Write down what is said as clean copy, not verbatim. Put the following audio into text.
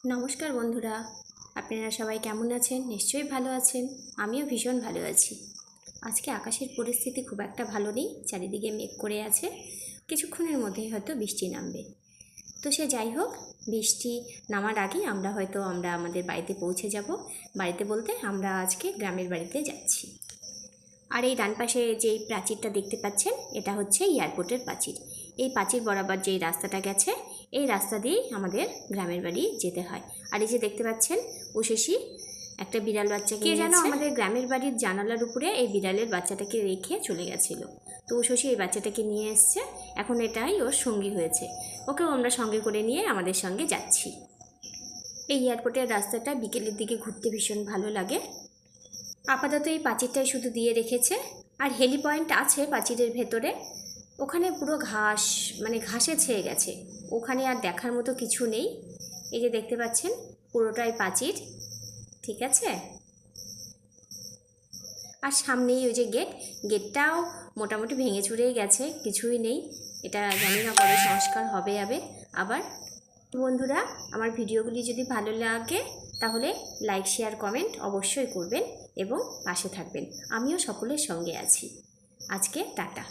নমস্কার বন্ধুরা, আপনারা সবাই কেমন আছেন? নিশ্চয়ই ভালো আছেন। আমিও ভীষণ ভালো আছি। আজকে আকাশের পরিস্থিতি খুব একটা ভালো নেই, চারিদিকে মেঘ করে আছে। কিছুক্ষণের মধ্যেই হয়তো বৃষ্টি নামবে। তো সে যাই হোক, বৃষ্টি নামার আগেই আমরা আমাদের বাড়িতে পৌঁছে যাব। বাড়িতে বলতে আমরা আজকে গ্রামের বাড়িতে যাচ্ছি। আর এই ডান পাশে যেই প্রাচীরটা দেখতে পাচ্ছেন, এটা হচ্ছে এয়ারপোর্টের প্রাচীর। এই প্রাচীর বরাবর যেই রাস্তাটা গেছে, এই রাস্তা দিয়েই আমাদের গ্রামের বাড়ি যেতে হয়। আর এই যে দেখতে পাচ্ছেন, উষসী একটা বিড়াল বাচ্চাকে যেন আমাদের গ্রামের বাড়ির জানালার উপরে এই বিড়ালের বাচ্চাটাকে রেখে চলে গেছিলো। তো উষসী এই বাচ্চাটাকে নিয়ে এসছে, এখন এটাই ওর সঙ্গী হয়েছে। ওকেও আমরা সঙ্গে করে নিয়ে আমাদের সঙ্গে যাচ্ছি। এই এয়ারপোর্টের রাস্তাটা বিকেলের দিকে ঘুরতে ভীষণ ভালো লাগে। আপাতত এই প্রাচীরটাই শুধু দিয়ে রেখেছে। আর হেলি পয়েন্ট আছে প্রাচীরের ভেতরে, ওখানে পুরো ঘাস, মানে ঘাসে ছেয়ে গেছে। ওখানে আর দেখার মতো কিছু নেই। এই যে দেখতে পাচ্ছেন, পুরোটাই প্রাচীর, ঠিক আছে। আর সামনেই ওই যে গেটটাও মোটামুটি ভেঙে চুরেই গেছে, কিছুই নেই। এটা জানি না কবে সংস্কার হবে আবার। বন্ধুরা, আমার ভিডিওগুলি যদি ভালো লাগে তাহলে লাইক, শেয়ার, কমেন্ট অবশ্যই করবেন এবং পাশে থাকবেন। আমিও সকলের সঙ্গে আছি। আজকে টাটা।